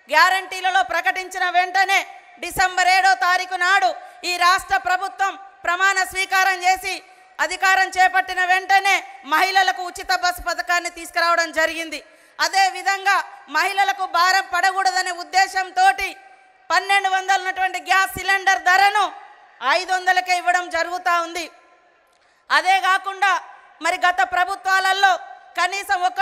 గ్యారంటీలలో ప్రకటించిన వెంటనే డిసెంబర్ 7వ తారీఖు నాడు ఈ రాష్ట్ర ప్రభుత్వం ప్రమాణ స్వీకారం చేసి అధికారం చేపట్టిన వెంటనే మహిళలకు ఉచిత బస్సు పథకాన్ని తీసుకురావడం జరిగింది. అదే విధంగా మహిళలకు భారం పడకూడదనే ఉద్దేశంతో 1200 ఉన్నటువంటి గ్యాస్ సిలిండర్ ధరను 500కే ఇవ్వడం జరుగుతూ ఉంది. అదే కాకుండా మరి గత ప్రభుత్వాలలో కనీసం ఒక్క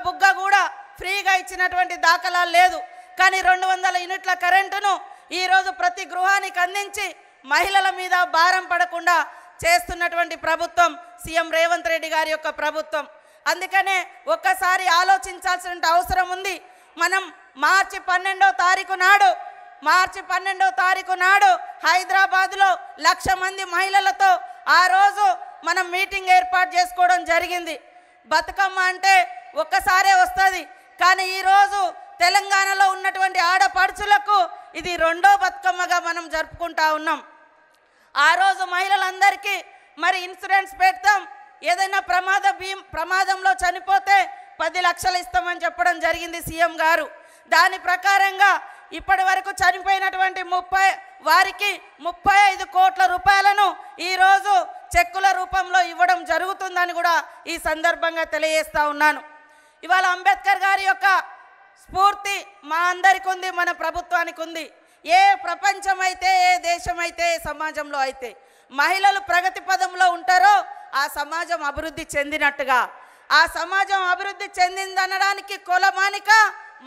బుగ్గ కూడా ఫ్రీగా ఇచ్చినటువంటి దాఖలాలు లేదు. కానీ 200 యూనిట్ల కరెంటును ఈరోజు ప్రతి గృహానికి అందించి మహిళల మీద భారం పడకుండా చేస్తున్నటువంటి ప్రభుత్వం సీఎం రేవంత్ రెడ్డి గారి యొక్క ప్రభుత్వం. అందుకనే ఒక్కసారి ఆలోచించాల్సిన అవసరం ఉంది. మనం మార్చి 12వ తారీఖు నాడు హైదరాబాద్లో 1,00,000 మంది మహిళలతో ఆ రోజు మనం మీటింగ్ ఏర్పాటు చేసుకోవడం జరిగింది. బతుకమ్మ అంటే ఒక్కసారే వస్తుంది, కానీ ఈరోజు తెలంగాణలో ఉన్నటువంటి ఆడపడుచులకు ఇది రెండో బతుకమ్మగా మనం జరుపుకుంటా ఉన్నాం. ఆ రోజు మహిళలందరికీ మరి ఇన్సూరెన్స్ పెడతాం, ఏదైనా ప్రమాదంలో చనిపోతే 10 లక్షలు ఇస్తామని చెప్పడం జరిగింది సీఎం గారు. దాని ప్రకారంగా ఇప్పటి వరకు చనిపోయినటువంటి వారికి 35 కోట్ల రూపాయలను ఈరోజు చెక్కుల రూపంలో ఇవ్వడం జరుగుతుందని కూడా ఈ సందర్భంగా తెలియజేస్తా ఉన్నాను. ఇవాళ అంబేద్కర్ గారి యొక్క స్ఫూర్తి మా అందరికీ ఉంది, మన ప్రభుత్వానికి ఉంది. ఏ ప్రపంచమైతే, ఏ దేశమైతే, ఏ సమాజంలో అయితే మహిళలు ప్రగతి పదంలో ఉంటారో ఆ సమాజం అభివృద్ధి చెందినట్టుగా, ఆ సమాజం అభివృద్ధి చెందిందనడానికి కొలమానిక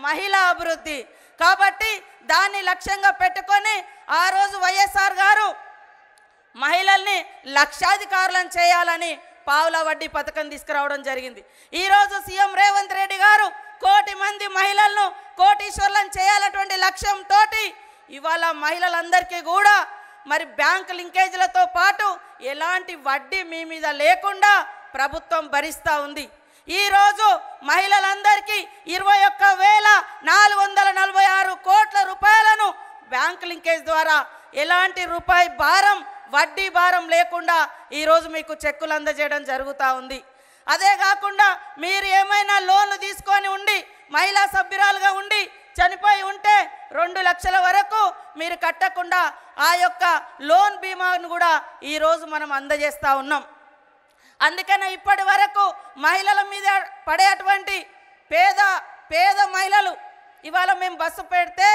మహిళా అభివృద్ధి. కాబట్టి దాన్ని లక్ష్యంగా పెట్టుకొని ఆ రోజు వైఎస్ఆర్ గారు మహిళల్ని లక్షాధికారులను చేయాలని పావుల వడ్డీ పథకం తీసుకురావడం జరిగింది. ఈరోజు సీఎం రేవంత్ రెడ్డి గారు 1 కోటి మంది మహిళలను కోటీశ్వర్లను చేయాలటువంటి లక్ష్యంతో ఇవాళ మహిళలందరికీ కూడా మరి బ్యాంక్ లింకేజీలతో పాటు ఎలాంటి వడ్డీ మీ మీద లేకుండా ప్రభుత్వం భరిస్తూ ఉంది. ఈరోజు మహిళలందరికీ 21,446 కోట్ల రూపాయలను బ్యాంక్ లింకేజ్ ద్వారా ఎలాంటి రూపాయి భారం, వడ్డీ భారం లేకుండా ఈరోజు మీకు చెక్కులు అందజేయడం జరుగుతూ ఉంది. అదే కాకుండా మీరు ఏమైనా లోన్లు తీసుకొని ఉండి మహిళా సభ్యురాలుగా ఉండి చనిపోయి ఉంటే 2 లక్షల వరకు మీరు కట్టకుండా ఆ యొక్క లోన్ బీమాను కూడా ఈరోజు మనం అందజేస్తూ ఉన్నాం. అందుకనే ఇప్పటి వరకు మహిళల మీద పడేటువంటి పేద మహిళలు ఇవాళ మేము బస్సు పెడితే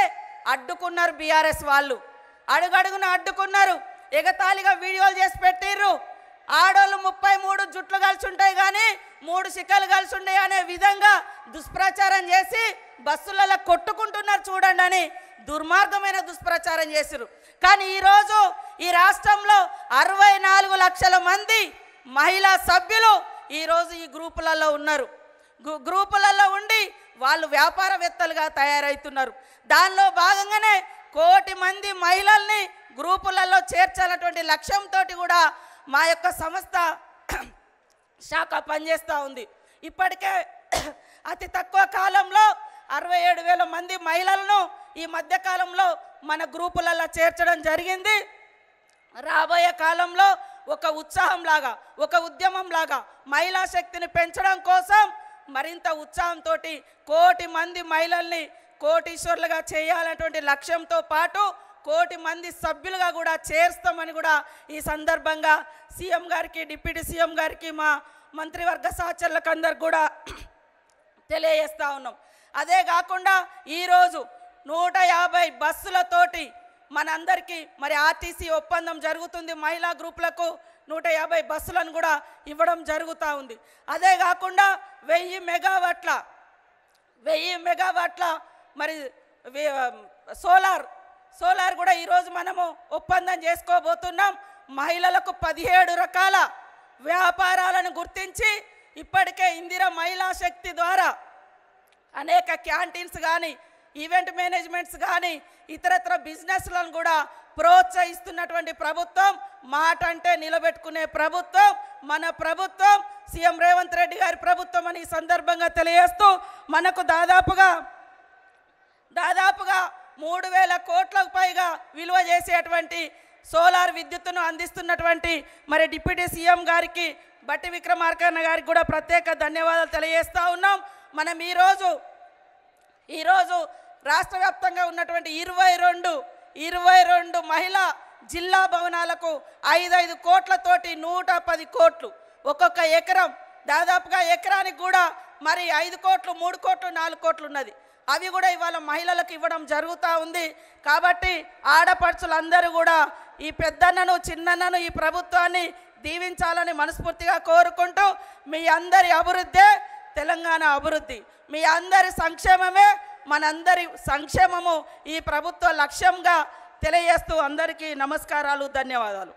అడ్డుకున్నారు. బీఆర్ఎస్ వాళ్ళు అడుగడుగున అడ్డుకున్నారు, ఎగతాళిగా వీడియోలు చేసి పెట్టిర్రు. ఆడోళ్ళు 33 జుట్లు కలిసి ఉంటాయి కానీ 3 శిఖలు కలిసి ఉండే అనే విధంగా దుష్ప్రచారం చేసి బస్సులలో కొట్టుకుంటున్నారు చూడండి అని దుర్మార్గమైన దుష్ప్రచారం చేసిరు. కానీ ఈరోజు ఈ రాష్ట్రంలో 64 లక్షల మంది మహిళా సభ్యులు ఈరోజు ఈ గ్రూపులలో ఉన్నారు. గ్రూపులలో ఉండి వాళ్ళు వ్యాపారవేత్తలుగా తయారవుతున్నారు. దానిలో భాగంగానే 1 కోటి మంది మహిళల్ని గ్రూపులలో చేర్చాలన్నటువంటి లక్ష్యంతో కూడా మా యొక్క సంస్థ శాఖ పనిచేస్తూ ఉంది. ఇప్పటికే అతి తక్కువ కాలంలో 67,000 మంది మహిళలను ఈ మధ్యకాలంలో మన గ్రూపులలో చేర్చడం జరిగింది. రాబోయే కాలంలో ఒక ఉత్సాహంలాగా, ఒక ఉద్యమంలాగా మహిళా శక్తిని పెంచడం కోసం మరింత ఉత్సాహంతో 1 కోటి మంది మహిళల్ని కోటీశ్వర్లుగా చేయాలనేటువంటి లక్ష్యంతో పాటు 1 కోటి మంది సభ్యులుగా కూడా చేర్స్తామని కూడా ఈ సందర్భంగా సీఎం గారికి, డిప్యూటీ సీఎం గారికి, మా మంత్రివర్గ సహచరులకు అందరికి కూడా తెలియజేస్తూ ఉన్నాం. అదే కాకుండా ఈరోజు 150 బస్సులతోటి మనందరికీ మరి ఆర్టీసీ ఒప్పందం జరుగుతుంది. మహిళా గ్రూపులకు 150 బస్సులను కూడా ఇవ్వడం జరుగుతూ ఉంది. అదే కాకుండా 1000 మెగావాట్ల మరి సోలార్ కూడా ఈరోజు మనము ఒప్పందం చేసుకోబోతున్నాం. మహిళలకు 17 రకాల వ్యాపారాలను గుర్తించి ఇప్పటికే ఇందిరా మహిళా శక్తి ద్వారా అనేక క్యాంటీన్స్ కానీ, ఈవెంట్ మేనేజ్మెంట్స్ కానీ, ఇతరత్ర బిజినెస్లను కూడా ప్రోత్సహిస్తున్నటువంటి ప్రభుత్వం, మాట అంటే నిలబెట్టుకునే ప్రభుత్వం మన ప్రభుత్వం, సీఎం రేవంత్ రెడ్డి గారి ప్రభుత్వం అని ఈ సందర్భంగా తెలియజేస్తూ మనకు దాదాపుగా 3,000 కోట్లకు పైగా విలువ చేసేటువంటి సోలార్ విద్యుత్తును అందిస్తున్నటువంటి మరి డిప్యూటీ సీఎం గారికి, బట్టి విక్రమార్కన్న గారికి కూడా ప్రత్యేక ధన్యవాదాలు తెలియజేస్తూ ఉన్నాం. మనం ఈరోజు రాష్ట్ర వ్యాప్తంగా ఉన్నటువంటి 22 మహిళా జిల్లా భవనాలకు 5 కోట్లతోటి 110 కోట్లు, ఒక్కొక్క ఎకరం దాదాపుగా ఎకరానికి కూడా మరి 5 కోట్లు 3 కోట్లు 4 కోట్లు ఉన్నది. అవి కూడా ఇవాళ మహిళలకు ఇవ్వడం జరుగుతూ ఉంది. కాబట్టి ఆడపడుచులందరూ కూడా ఈ పెద్దన్నను చిన్నన్నను ఈ ప్రభుత్వాన్ని దీవించాలని మనస్ఫూర్తిగా కోరుకుంటూ, మీ అందరి అభివృద్ధే తెలంగాణ అభివృద్ధి, మీ అందరి సంక్షేమమే మనందరి సంక్షేమము ఈ ప్రభుత్వ లక్ష్యంగా తెలియజేస్తూ అందరికీ నమస్కారాలు, ధన్యవాదాలు.